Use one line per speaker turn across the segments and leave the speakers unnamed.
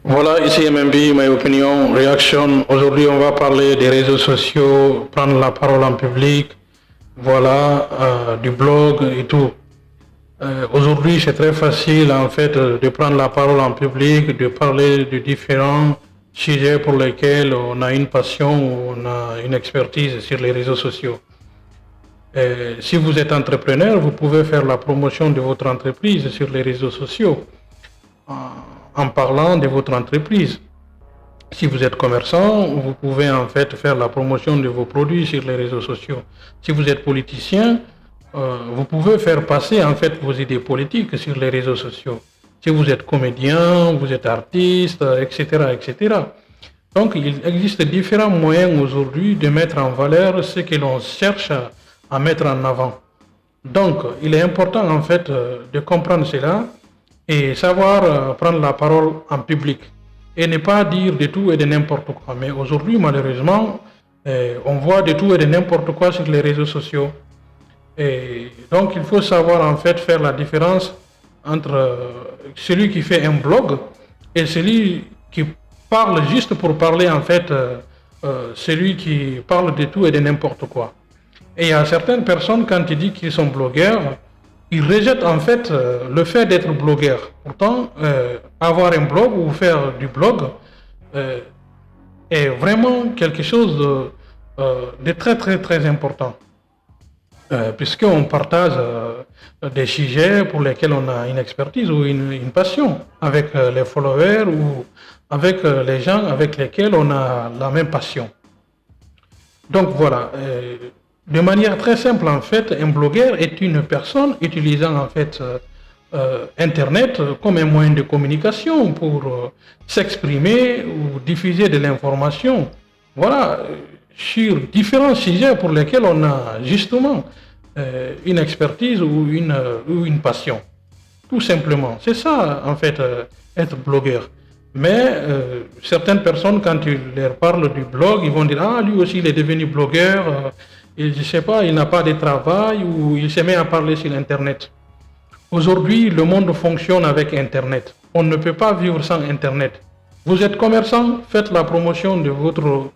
Voilà, ici MMB, ma opinion, réaction. Aujourd'hui, on va parler des réseaux sociaux, prendre la parole en public, voilà, du blog et tout. Aujourd'hui, c'est très facile, en fait, de prendre la parole en public, de parler de différents sujets pour lesquels on a une passion, on a une expertise sur les réseaux sociaux. Si vous êtes entrepreneur, vous pouvez faire la promotion de votre entreprise sur les réseaux sociaux en parlant de votre entreprise. Si vous êtes commerçant, vous pouvez en fait faire la promotion de vos produits sur les réseaux sociaux. Si vous êtes politicien, vous pouvez faire passer en fait vos idées politiques sur les réseaux sociaux. Si vous êtes comédien, vous êtes artiste, etc., etc. Donc il existe différents moyens aujourd'hui de mettre en valeur ce que l'on cherche à mettre en avant. Donc il est important en fait de comprendre cela et savoir prendre la parole en public et ne pas dire de tout et de n'importe quoi. Mais aujourd'hui, malheureusement, on voit de tout et de n'importe quoi sur les réseaux sociaux. Et donc, il faut savoir en fait faire la différence entre celui qui fait un blog et celui qui parle juste pour parler en fait, celui qui parle de tout et de n'importe quoi. Et il y a certaines personnes, quand ils disent qu'ils sont blogueurs, ils rejettent en fait le fait d'être blogueur. Pourtant, avoir un blog ou faire du blog est vraiment quelque chose de très très très important. Puisqu'on partage des sujets pour lesquels on a une expertise ou une passion avec les followers ou avec les gens avec lesquels on a la même passion. Donc voilà. De manière très simple, en fait, un blogueur est une personne utilisant en fait Internet comme un moyen de communication pour s'exprimer ou diffuser de l'information. Voilà, sur différents sujets pour lesquels on a justement une expertise ou une passion. Tout simplement. C'est ça, en fait, être blogueur. Mais certaines personnes, quand tu leur parles du blog, ils vont dire « Ah, lui aussi, il est devenu blogueur. Je ne sais pas, il n'a pas de travail ou il se met à parler sur Internet. » Aujourd'hui, le monde fonctionne avec Internet. On ne peut pas vivre sans Internet. Vous êtes commerçant, faites la promotion de votre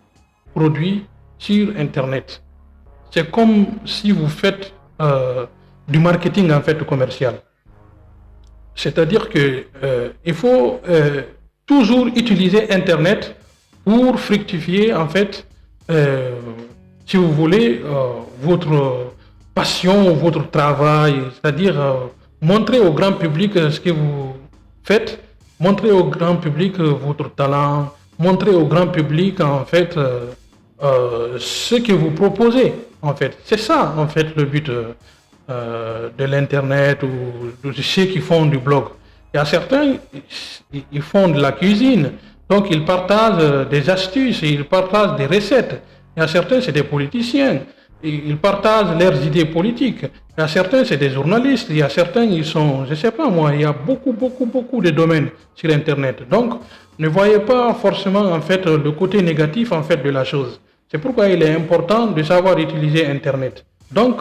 produit sur Internet. C'est comme si vous faites du marketing en fait commercial. C'est-à-dire que il faut toujours utiliser Internet pour fructifier en fait si vous voulez, votre passion, votre travail, c'est-à-dire montrer au grand public ce que vous faites, montrer au grand public votre talent, montrer au grand public en fait ce que vous proposez. En fait, c'est ça en fait le but de l'internet ou de ceux qui font du blog. Il y a certains, ils font de la cuisine, donc ils partagent des astuces, ils partagent des recettes. Il y a certains, c'est des politiciens. Ils partagent leurs idées politiques. Il y a certains, c'est des journalistes. Il y a certains, ils sont, je ne sais pas moi, il y a beaucoup de domaines sur Internet. Donc, ne voyez pas forcément, en fait, le côté négatif, en fait, de la chose. C'est pourquoi il est important de savoir utiliser Internet. Donc,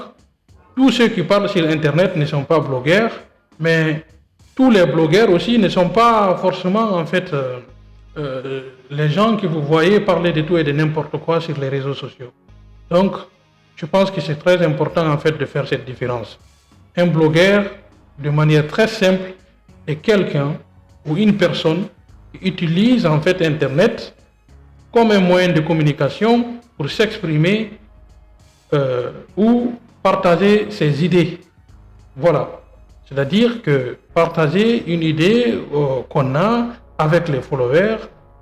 tous ceux qui parlent sur Internet ne sont pas blogueurs, mais tous les blogueurs aussi ne sont pas forcément, en fait, les gens que vous voyez parler de tout et de n'importe quoi sur les réseaux sociaux. Donc, je pense que c'est très important en fait de faire cette différence. Un blogueur, de manière très simple, est quelqu'un ou une personne qui utilise en fait Internet comme un moyen de communication pour s'exprimer ou partager ses idées. Voilà. C'est-à-dire que partager une idée qu'on a avec les followers,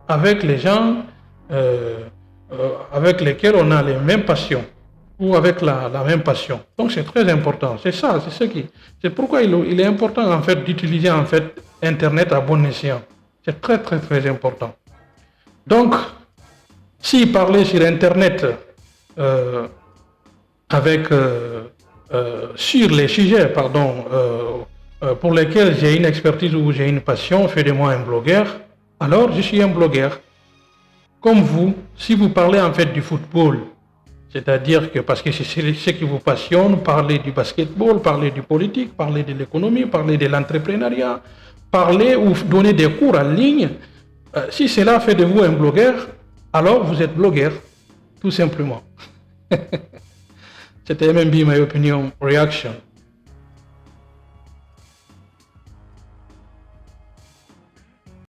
avec les gens avec lesquels on a les mêmes passions ou avec la même passion. Donc c'est très important. C'est ça, c'est pourquoi il est important en fait d'utiliser en fait Internet à bon escient. C'est très très très important. Donc, si parler sur Internet sur les sujets, pour lesquels j'ai une expertise ou j'ai une passion, fait de moi un blogueur, alors je suis un blogueur. Comme vous, si vous parlez en fait du football, c'est-à-dire que parce que c'est ce qui vous passionne, parler du basketball, parler du politique, parler de l'économie, parler de l'entrepreneuriat, parler ou donner des cours en ligne, Si cela fait de vous un blogueur, alors vous êtes blogueur, tout simplement. C'était MMB, my opinion, reaction.